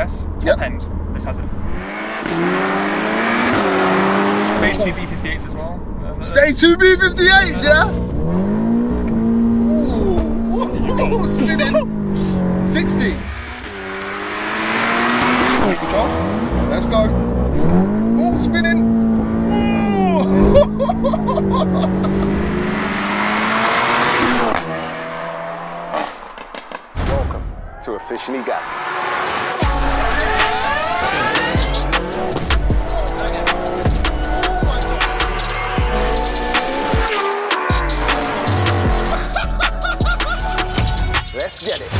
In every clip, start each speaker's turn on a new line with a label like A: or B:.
A: gas. Top end, this has it. Stage 2 B58s as well.
B: Stage 2 B58s, yeah? Ooh, spinning. 60. Let's go. Oh, spinning.
C: Welcome to Officially Gas. Let's get it.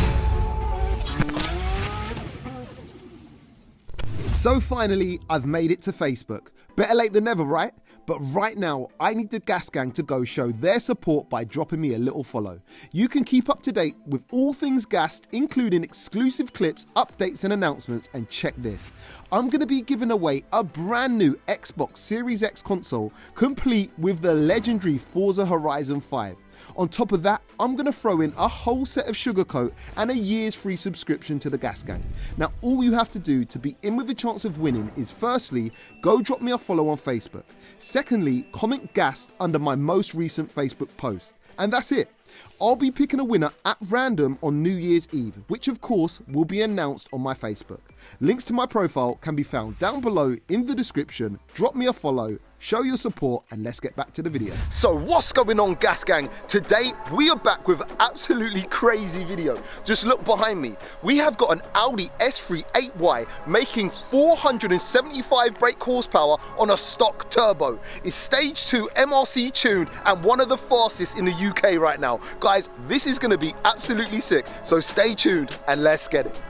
B: So finally, I've made it to Facebook. Better late than never, right? But right now, I need the Gas Gang to go show their support by dropping me a little follow. You can keep up to date with all things gassed, including exclusive clips, updates and announcements, and check this. I'm going to be giving away a brand new Xbox Series X console, complete with the legendary Forza Horizon 5. On top of that, I'm going to throw in a whole set of Sugarcoat and a year's free subscription to the Gas Gang. Now, all you have to do to be in with a chance of winning is firstly, go drop me a follow on Facebook. Secondly, comment gassed under my most recent Facebook post. And that's it. I'll be picking a winner at random on New Year's Eve, which of course will be announced on my Facebook. Links to my profile can be found down below in the description. Drop me a follow, show your support, and let's get back to the video. So what's going on, Gas Gang? Today we are back with an absolutely crazy video. Just look behind me. We have got an Audi S3 8Y making 475 brake horsepower on a stock turbo. It's stage 2 MRC tuned and one of the fastest in the UK right now. Guys, this is going to be absolutely sick, so stay tuned and let's get it.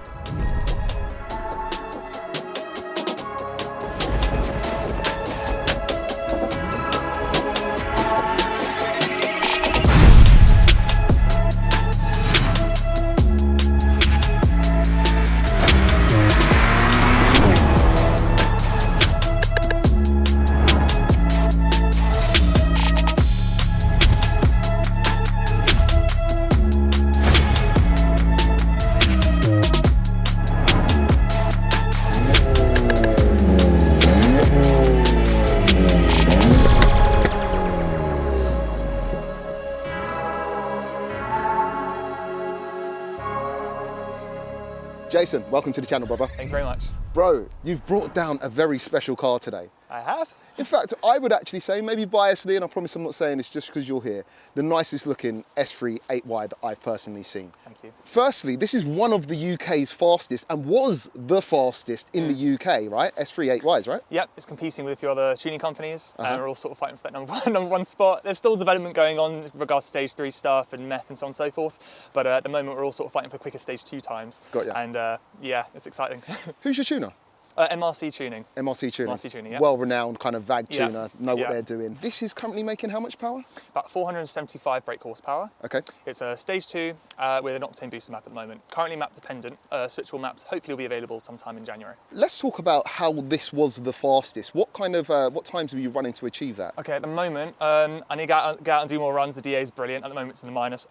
B: Jason, welcome to the channel, brother.
A: Thank you very much.
B: Bro, you've brought down a very special car today.
A: I have.
B: In fact, I would actually say, maybe biasedly, and I promise I'm not saying this just because you're here, the nicest looking S3 8Y that I've personally seen.
A: Thank you.
B: Firstly, this is one of the UK's fastest and was the fastest in the UK, right? S3 8Ys, right?
A: Yep, it's competing with a few other tuning companies and we're all sort of fighting for that number one spot. There's still development going on in regards to stage 3 stuff and meth and so on and so forth. But at the moment, we're all sort of fighting for quicker stage 2 times.
B: Got ya.
A: And yeah, it's exciting.
B: Who's your tuner?
A: MRC tuning.
B: MRC tuning.
A: MRC tuning, yeah.
B: Well-renowned kind of VAG tuner, know what
A: Yeah.
B: they're doing. This is currently making how much power?
A: About 475 brake horsepower.
B: Okay.
A: It's a stage 2 with an octane booster map at the moment. Currently map dependent. Switchable maps hopefully will be available sometime in January.
B: Let's talk about how this was the fastest. What kind of, what times were you running to achieve that?
A: Okay, at the moment, I need to get out and do more runs. The DA is brilliant. At the moment, it's in the minus.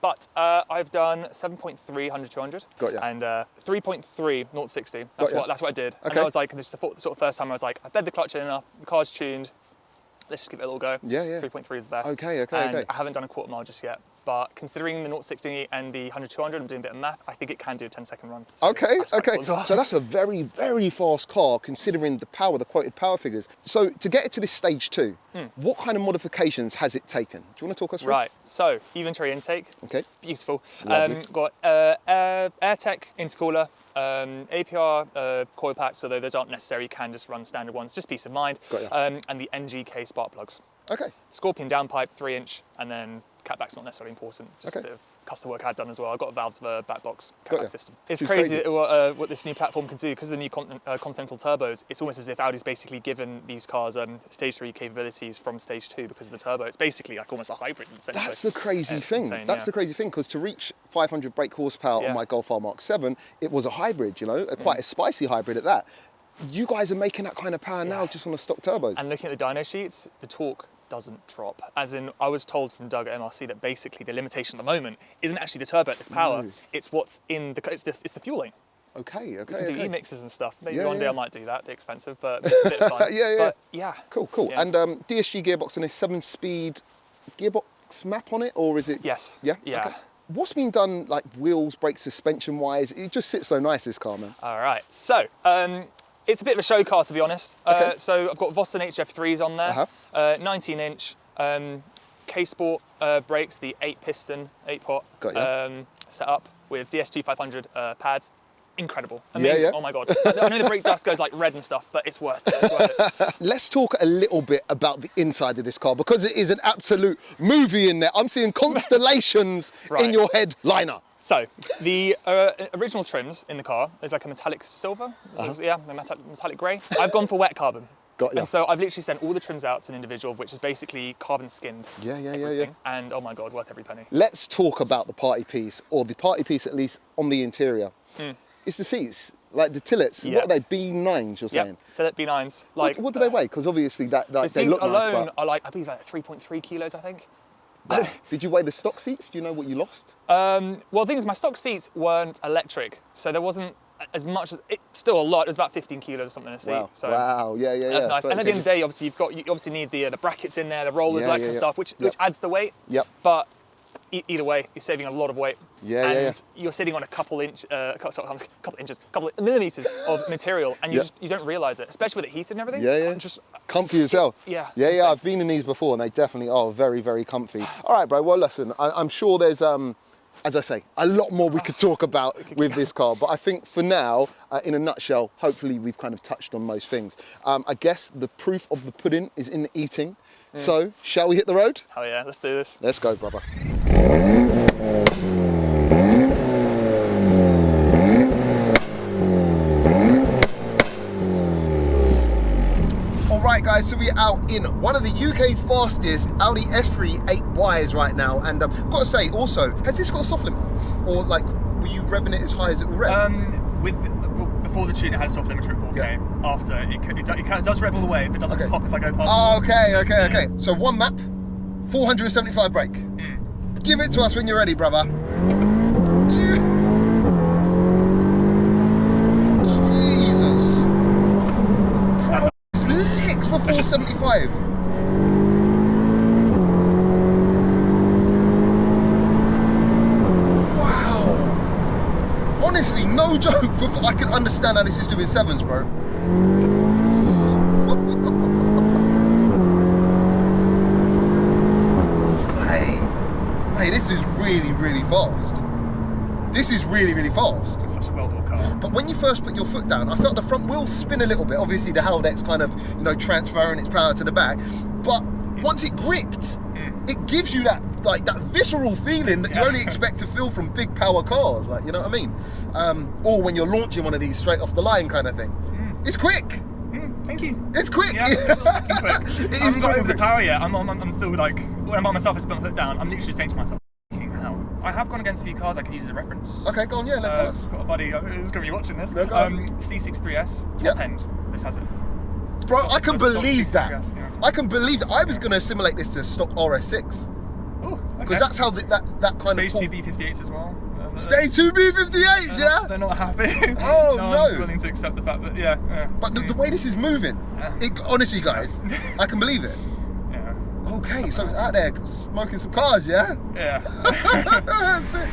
A: But I've done 7.3 100-200.
B: Got ya.
A: And 3.3 0-60. That's what I did.
B: Okay.
A: And I was like, this is the sort of first time I was like, I fed the clutch in enough. The car's tuned. Let's just give it a little go.
B: Yeah, yeah.
A: 3.3 is the best.
B: Okay.
A: And I haven't done a quarter mile just yet. But considering the 0-60 and the 100-200, I'm doing a bit of math, I think it can do a 10-second run. So
B: Okay.
A: as well.
B: So that's a very, very fast car considering the power, the quoted power figures. So to get it to this stage 2, what kind of modifications has it taken? Do you want to talk us through?
A: Right, so even tray intake,
B: Okay.
A: beautiful.
B: Lovely.
A: Got AirTech intercooler, APR coil packs, although those aren't necessary, you can just run standard ones, just peace of mind.
B: Got ya.
A: And the NGK spark plugs.
B: Okay.
A: Scorpion downpipe, 3-inch, and then catback's not necessarily important, just
B: Okay.
A: a bit of custom work I had done as well. I've got a valved back box
B: Got ya.
A: catback system. It's
B: This is
A: crazy,
B: crazy.
A: what this new platform can do, because of the new Continental turbos. It's almost as if Audi's basically given these cars stage 3 capabilities from stage 2 because of the turbo. It's basically like almost a hybrid, essentially.
B: That's the crazy thing.
A: Insane,
B: That's
A: yeah.
B: the crazy thing, because to reach 500 brake horsepower on my Golf R Mark 7, it was a hybrid, you know, quite a spicy hybrid at that. You guys are making that kind of power now just on the stock turbos.
A: And looking at the dyno sheets, the torque doesn't drop. As in, I was told from Doug at MRC that basically the limitation at the moment isn't actually the turbo at this power, it's what's in the, it's the fueling.
B: Okay.
A: You can do e-mixes and stuff. Maybe
B: Yeah,
A: one day
B: yeah.
A: I might do that. A bit expensive, but a bit of fun.
B: Yeah.
A: But, yeah.
B: Cool.
A: Yeah.
B: And DSG gearbox and a 7-speed gearbox map on it, or is it?
A: Yes.
B: Yeah.
A: Yeah.
B: Okay. What's been done, like wheels, brakes, suspension wise? It just sits so nice, this car, man.
A: All right. So it's a bit of a show car, to be honest.
B: Okay.
A: So I've got Vossen HF3s on there, 19-inch K-Sport brakes, the 8-piston, 8-pot
B: Got ya.
A: setup with DS2500 pads. Incredible, amazing.
B: Yeah.
A: Oh my god! I know the brake dust goes like red and stuff, but it's worth it. It's worth it.
B: Let's talk a little bit about the inside of this car, because it is an absolute movie in there. I'm seeing constellations
A: Right.
B: in your head liner.
A: So the original trims in the car is like a metallic silver, yeah, a metallic grey. I've gone for wet carbon.
B: Got ya.
A: And so I've literally sent all the trims out to an individual, which is basically carbon skinned.
B: Yeah.
A: Everything. And oh my god, worth every penny.
B: Let's talk about the party piece, or the party piece at least on the interior. It's the seats, like the tillets.
A: Yeah.
B: What are they, B9s you're saying?
A: Yep, so that B9s. Like,
B: What do they weigh? Because obviously that
A: the
B: they
A: seats
B: look nice,
A: alone
B: but
A: are like, I believe like 3.3 kilos, I think.
B: did you weigh the stock seats? Do you know what you lost?
A: Well, the thing is, my stock seats weren't electric, so there wasn't as much as, it's still a lot, it was about 15 kilos or something a seat.
B: Wow.
A: So
B: Wow. Yeah.
A: that's nice. And at the end of the day, obviously, you obviously need the brackets in there, the rollers,
B: Yeah,
A: that kind of stuff, which adds the weight.
B: Yep.
A: But either way, you're saving a lot of weight.
B: Yeah.
A: You're sitting on a couple millimeters of material, and you don't realise it, especially with it heated and everything.
B: Yeah.
A: Just
B: Comfy as hell.
A: Yeah.
B: Yeah. I've been in these before, and they definitely are very, very comfy. All right, bro. Well, listen, I'm sure there's, as I say, a lot more we could talk about with this car. But I think for now, in a nutshell, hopefully we've kind of touched on most things. I guess the proof of the pudding is in the eating. So, shall we hit the road?
A: oh yeah, let's do this.
B: Let's go, brother. All right, guys, so we're out in one of the UK's fastest Audi S3 8Ys right now, and I've got to say, also, has this got a soft limiter, or like, were you revving it as high as it will rev?
A: Before the tune, it had a soft limiter at 4K.
B: Yeah.
A: After it does rev all the way, but doesn't
B: Okay.
A: pop if I go past.
B: Oh, okay. So one map, 475 brake. Give it to us when you're ready, brother. Jesus. Bro, it's licks for 475. Wow. Honestly, no joke. I can understand how this is doing sevens, bro. Hey, this is really, really fast. This is really, really fast.
A: It's such a well-built car.
B: But when you first put your foot down, I felt the front wheel spin a little bit. Obviously, the Haldex kind of, transferring its power to the back. But once it gripped, it gives you that visceral feeling that you only expect to feel from big power cars. Like, you know what I mean? Or when you're launching one of these straight off the line kind of thing. It's quick.
A: Thank you.
B: It's quick.
A: Yeah, it's fucking quick. I haven't got over the power yet. I'm still like, when I'm by myself, it's put my foot down. I'm literally saying to myself, hell. I have gone against a few cars I could use as a reference.
B: Okay, go on, let's tell us.
A: I've got a buddy who's going to be watching this.
B: No, go on.
A: C63S, top end. This has it.
B: Bro, I can
A: Stock
B: believe that.
A: C63S, yeah.
B: I can believe that. I was going to assimilate this to stock RS6.
A: Oh, okay.
B: Because that's how that kind
A: Stage
B: of...
A: Stage 2 B58s as well.
B: Stage 2 B58s, yeah?
A: They're not happy.
B: Oh,
A: no.
B: no.
A: one's willing to accept the fact that, yeah.
B: But the way this is moving, honestly, guys, I can believe it.
A: Yeah.
B: Okay, so it's out there smoking some cars, yeah?
A: Yeah.
B: That's it.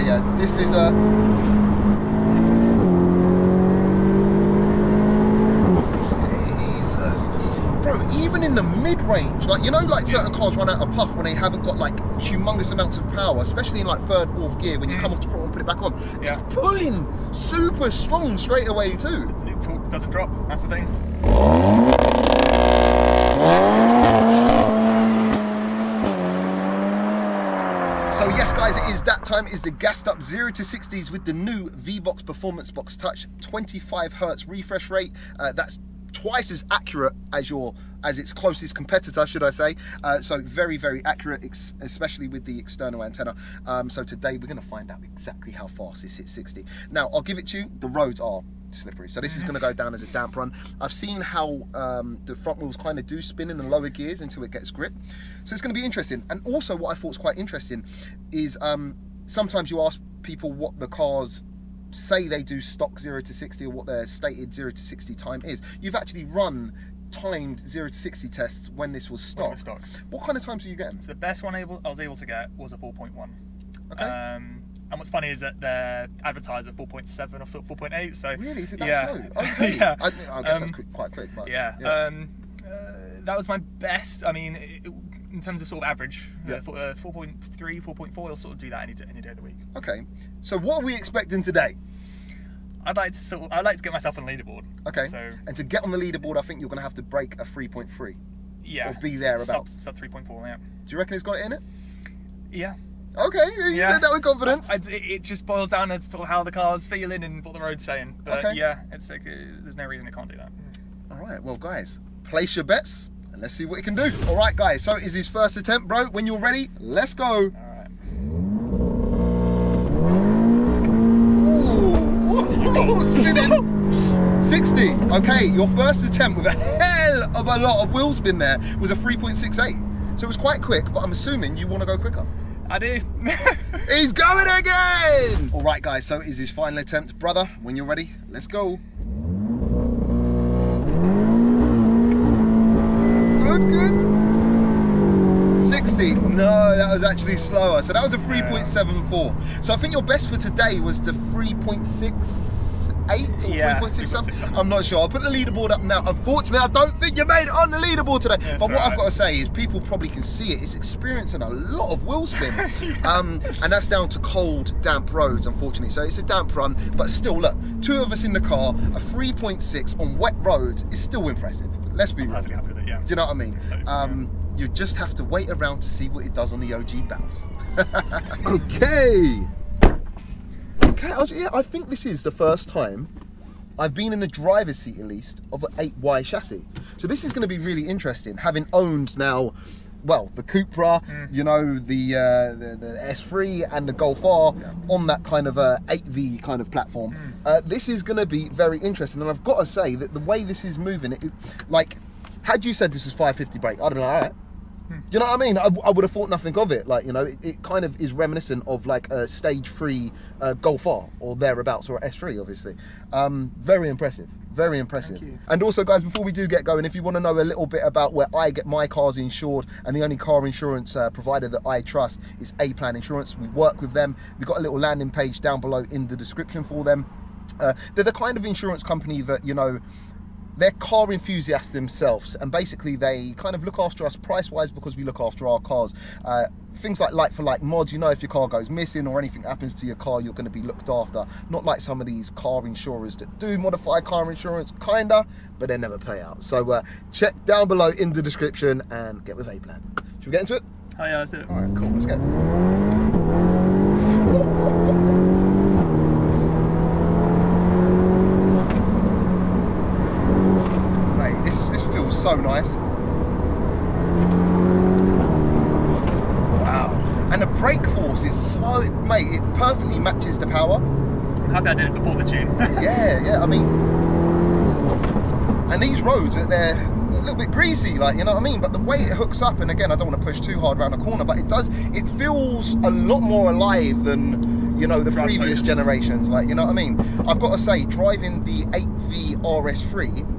B: Yeah. This is a... Jesus. Bro, even in the mid-range, like certain cars run out of puff when they haven't got like humongous amounts of power, especially in like third, fourth gear when you come off the throttle and put it back on.
A: Yeah.
B: It's pulling super strong straight away too.
A: It doesn't drop, that's the thing.
B: So yes guys, it is that time. It is the gassed up 0 to 60s with the new V-Box Performance Box Touch 25 Hz refresh rate. That's twice as accurate as its closest competitor, should I say. So very, very accurate, especially with the external antenna. So today we're going to find out exactly how fast this hits 60. Now, I'll give it to you, the roads are slippery. So this is going to go down as a damp run. I've seen how the front wheels kind of do spin in the lower gears until it gets grip. So it's going to be interesting. And also what I thought was quite interesting is sometimes you ask people what the cars say they do stock 0 to 60 or what their stated 0 to 60 time is. You've actually run timed 0 to 60 tests when this was stock. What kind of times were you getting?
A: So the best one I was able to get was a 4.1.
B: Okay.
A: And what's funny is that they're advertised at 4.7 or sort of 4.8. So
B: really, is it that slow? Okay.
A: Yeah.
B: I guess that's quite quick. But
A: yeah. That was my best. I mean, in terms of sort of average, 4.3, 4.4, I'll sort of do that any day of the week.
B: Okay. So what are we expecting today?
A: I'd like to get myself on the leaderboard.
B: Okay.
A: So,
B: and to get on the leaderboard, I think you're going to have to break a 3.3.
A: Yeah.
B: Or be thereabouts.
A: Sub 3.4. Yeah.
B: Do you reckon it's got it in it?
A: Yeah.
B: Okay, you said that with confidence.
A: It just boils down to sort of how the car's feeling and what the road's saying. But
B: okay.
A: Yeah, it's like there's no reason it can't do that.
B: All right, well, guys, place your bets and let's see what it can do. All right, guys, so it is his first attempt, bro. When you're ready, let's go.
A: All right.
B: Ooh, spinning. 60. Okay, your first attempt with a hell of a lot of wheel spin there was a 3.68. So it was quite quick, but I'm assuming you want to go quicker.
A: I do.
B: He's going again! All right, guys, so it is his final attempt. Brother, when you're ready, let's go. Good. 60. No, that was actually slower. So that was a 3.74. So I think your best for today was the 3.68 or 3.6 something. I'm not sure. I'll put the leaderboard up now. Unfortunately, I don't think you made it on the leaderboard today.
A: Yes,
B: but what I've got to say is people probably can see it. It's experiencing a lot of wheel spin. And that's down to cold, damp roads, unfortunately. So it's a damp run, but still, look, two of us in the car, a 3.6 on wet roads is still impressive. Let's be real.
A: I'm perfectly happy with it, yeah.
B: Do you know what I mean?
A: So,
B: you just have to wait around to see what it does on the OG bounce. Okay, I think this is the first time I've been in the driver's seat, at least, of an 8Y chassis. So this is going to be really interesting, having owned now, well, the Cupra, you know, the S3 and the Golf R on that kind of 8V kind of platform. This is going to be very interesting, and I've got to say that the way this is moving, like, had you said this was 550 brake, I'd have been like, all right. You know what I mean? I would have thought nothing of it. Like, you know, it kind of is reminiscent of like a stage 3 Golf R or thereabouts, or S3, obviously. Very impressive. Very impressive.
A: Thank you.
B: And also, guys, before we do get going, if you want to know a little bit about where I get my cars insured, and the only car insurance provider that I trust is A-Plan Insurance. We work with them. We've got a little landing page down below in the description for them. They're the kind of insurance company that, you know, they're car enthusiasts themselves, and basically they kind of look after us price-wise because we look after our cars. Things like for like mods, you know, if your car goes missing or anything happens to your car, you're going to be looked after. Not like some of these car insurers that do modify car insurance, kinda, but they never pay out. So check down below in the description and get with A-Plan. Should we get into it?
A: Oh yeah, let's do it.
B: All right, cool, let's go. This feels so nice. Wow. And the brake force is so, mate, it perfectly matches the power.
A: I'm happy I did it before the tune.
B: Yeah, I mean, and these roads, they're a little bit greasy, like, you know what I mean? But the way it hooks up, and again, I don't want to push too hard around the corner, but it feels a lot more alive than, you know, the previous generations, like, you know what I mean? I've got to say, driving the 8V RS3,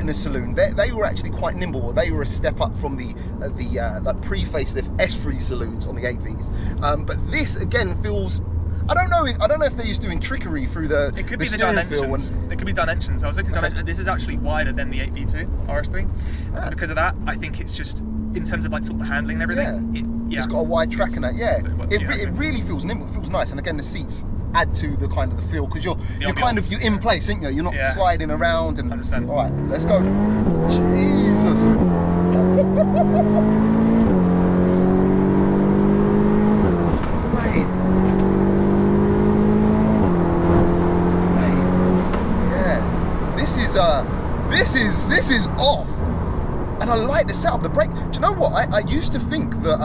B: in the saloon, they were actually quite nimble. They were a step up from the like pre-facelift S3 saloons on the 8Vs. But this again feels, I don't know if they're just doing trickery through the
A: It could be the
B: steering
A: dimensions. It could be dimensions. I was looking at dimensions. This is actually wider than the 8V2 RS3. So because of that, I think it's just in terms of like sort of the handling and everything.
B: It's got a wide track in that. Yeah,
A: it
B: it really feels nimble. It feels nice, and again the seats add to the kind of the feel because you're in place, ain't you? You're not sliding around and
A: 100%.
B: All right, let's go. Jesus. Mate. Yeah. This is off. And I like the setup, the brake. Do you know what? I used to think that,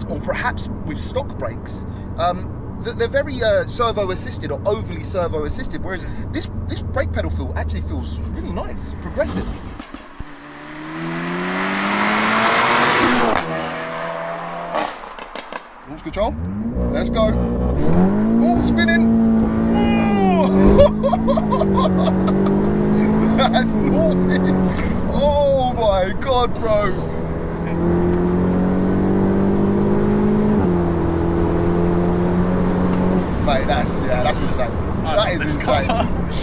B: or perhaps with stock brakes, that they're very servo assisted or overly servo assisted, whereas this brake pedal actually feels really nice, progressive. Launch control. Let's go. Oh, spinning. That's naughty. Oh my God, bro. Mate, that's insane. That is insane.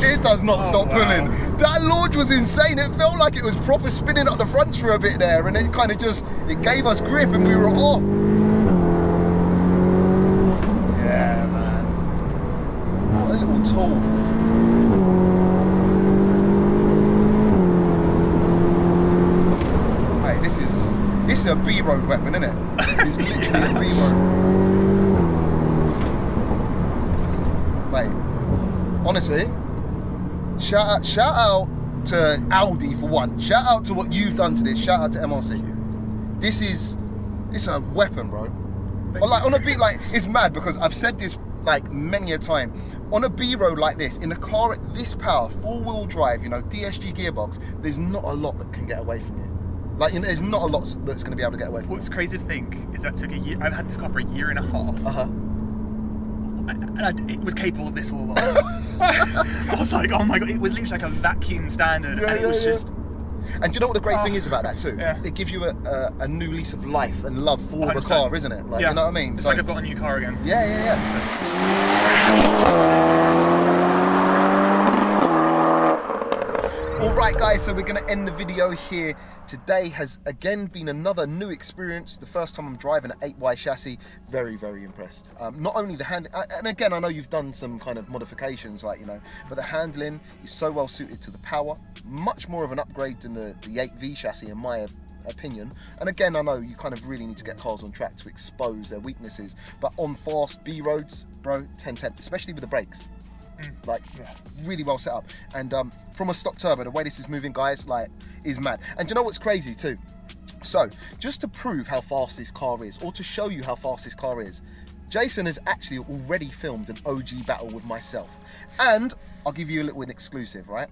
B: It does not stop pulling. That launch was insane. It felt like it was proper spinning up the fronts for a bit there, and it kind of it gave us grip and we were off. Yeah, man. What a little tool. Mate, this is a B-road weapon, isn't it? It's literally a B-road. Mate, honestly, shout out to Audi for one. Shout out to what you've done to this. Shout out to MRC. It's a weapon, bro. But like on a beat, like it's mad because I've said this like many a time. On a B road like this, in a car at this power, 4-wheel drive, DSG gearbox, there's not a lot that can get away from you. Like, there's not a lot that's going to be able to get away from you.
A: What's crazy to think is that took a year. I've had this car for a year and a half. And it was capable of this all along. I was like, oh my God, it was literally like a vacuum standard, and it was just.
B: And do you know what the great thing is about that too?
A: Yeah.
B: It gives you a new lease of life and love for
A: 100%.
B: the car, isn't it? Like, you know what I mean?
A: It's like I've got a new car again.
B: Yeah. Alright guys, so we're going to end the video here. Today has again been another new experience. The first time I'm driving an 8Y chassis. Very, very impressed. Not only the hand, and again I know you've done some kind of modifications, like, but the handling is so well suited to the power. Much more of an upgrade than the 8V chassis in my opinion. And again, I know you kind of really need to get cars on track to expose their weaknesses. But on fast B roads, bro, 10-10, especially with the brakes. Really well set up. And from a stock turbo, the way this is moving, guys, like, is mad. And do you know what's crazy too? So, just to prove how fast this car is, or to show you how fast this car is, Jason has actually already filmed an OG battle with myself. And I'll give you a little exclusive, right?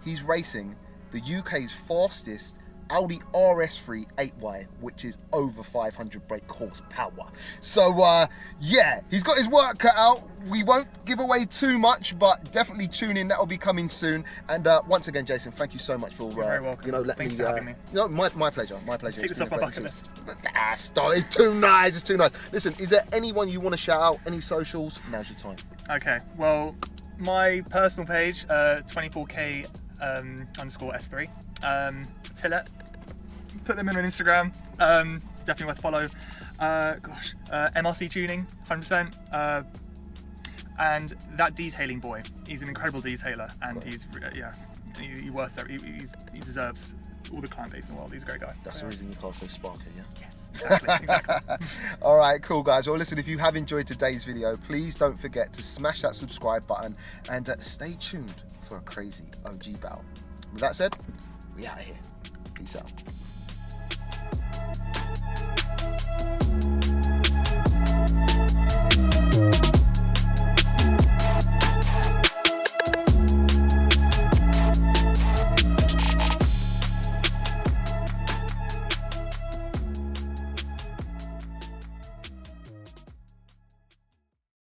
B: He's racing the UK's fastest Audi RS3 8Y, which is over 500 brake horsepower. So yeah, he's got his work cut out. We won't give away too much, but definitely tune in. That will be coming soon. And once again, Jason, thank you so much for
A: very welcome.
B: letting
A: me. For having me.
B: My pleasure. My pleasure.
A: Take this off my bucket list.
B: Stop. It's too nice. It's too nice. Listen, is there anyone you want to shout out? Any socials? Now's your time.
A: Okay. Well, my personal page, 24k _S3. Tillet. Put them in on Instagram. Definitely worth a follow. MRC tuning, 100%. And that detailing boy, he's an incredible detailer, and he's he deserves all the client base in the world. He's a great guy.
B: That's the reason your car's so sparkly, yeah?
A: Yes, exactly.
B: All right, cool guys. Well, listen, if you have enjoyed today's video, please don't forget to smash that subscribe button and stay tuned for a crazy OG battle. With that said, we out of here. Peace out.